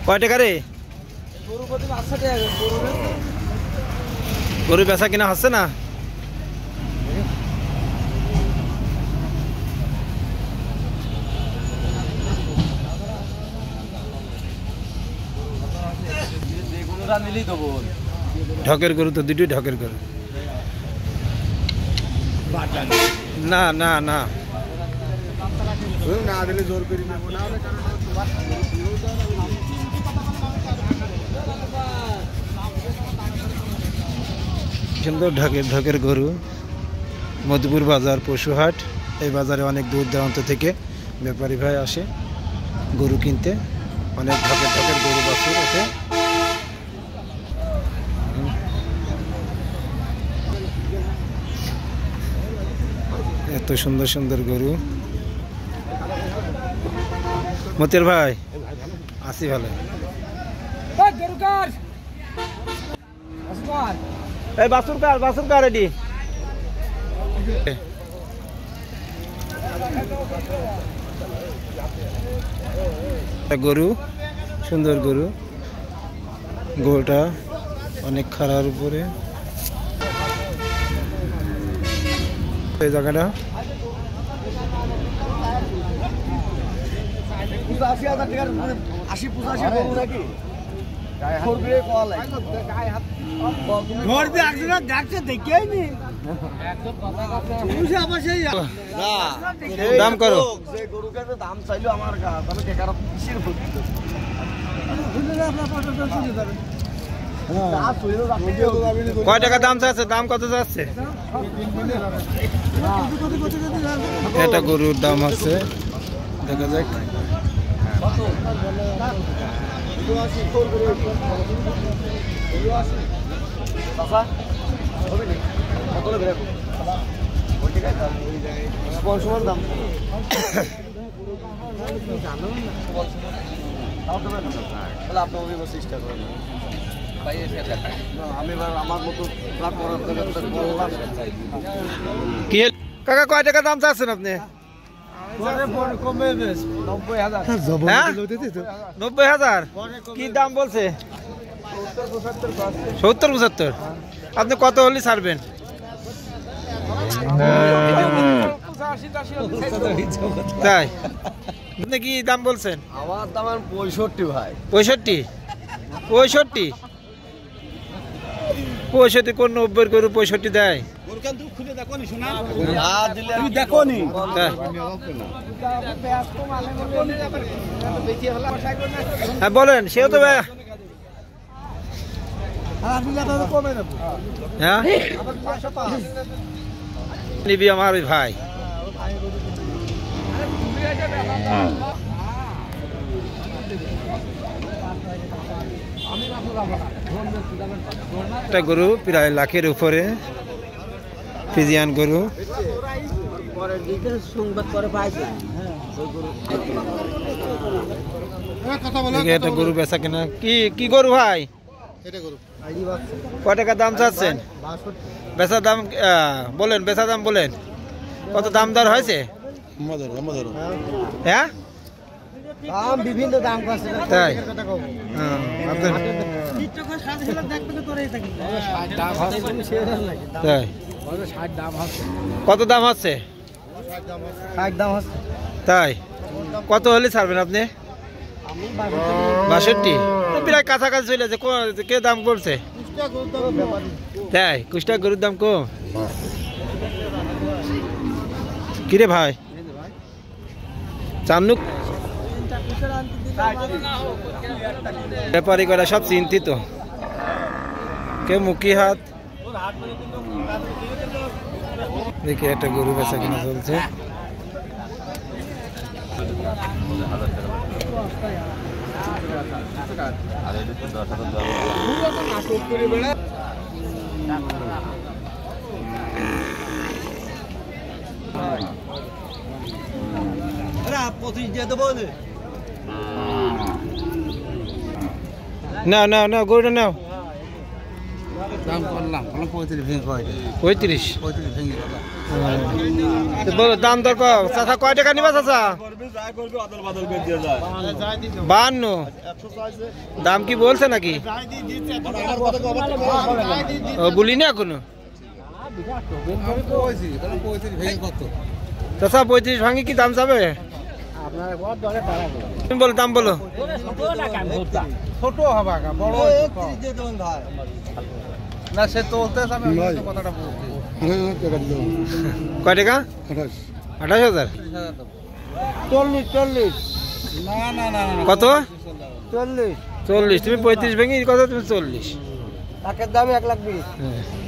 কয় টাকা রে? গরু বেচা কিনা হচ্ছে না? ঢকের গরু তো দুটোই ঢকের গরু। না না না সুন্দর ঢকের গরু। মধুপুর বাজার পশুহাট, এই বাজারে অনেক দূর দূরান্ত থেকে ব্যাপারী ভাই আসে গরু কিনতে। অনেক ঢকের গরু বাছুর ওঠে। এত সুন্দর সুন্দর গরু। মতির ভাই আসি ভালো। এই বাছুর কার রেডি। গরু সুন্দর গরু। গরুটা অনেক খাড়ার উপরে। এই জায়গাটা দাম করো। দাম চাইলো আমার কয় টাকা দাম চাচ্ছে? দাম কত যাচ্ছে? এটা গরুর দাম আছে, দেখা যাক। কাকা কয় টাকা দাম চাচ্ছেন আপনি? 90,000। কি দাম বলছে? 70-75। আপনি কত হলে ছাড়বেন? তাই আপনি কি দাম বলছেন? আমার দাম 65 ভাই। 65 কোন 90 গরু 65 দেয়? হ্যাঁ বলেন। সেও তো হ্যাঁ নিবি আমার ওই ভাই। একটা গরু প্রায় লাখের উপরে, ফিজিয়ান গরু। একটা গরু বেচা কিনা। কি গরু ভাই? কয় টাকা দাম চাচ্ছেন? বেচা দাম বলেন, বেচা দাম বলেন। কত দাম দর হয়েছে? হ্যাঁ বিভিন্ন দাম আছে তাই। তাই কত দাম হচ্ছে? তাই কত হলে ছাড়বেন আপনি? 62। প্রায় কাছাকাছি চলে আছে। কে দাম করছে? তাই কুষ্টা গরুর দাম কম। কিরে ভাই চান্নুক ব্যাপারী করা সব চিন্তিত। কেউ মুখী হাত। দেখি একটা গরু বেচা কিনা চলছে। নাও গরুটা নাও। দাম করলাম 35 ভেঙে কয় 35 35 ভেঙে বলো দাম দর কও চাচা কয় টাকা নিবা চাচা 52 দাম কি বলছে নাকি ও বলি না এখনো চাচা 35 ভাঙি কি দাম যাবে তুমি বলো দাম বলো ছোট হবে বড় না সে তোলতে আমি কথাটা বলছি কয় টাকা 28,000 40 না না না কত 40 40 তুমি 35 ভেঙে কত তুমি 40 টাকার দাম 1,20,000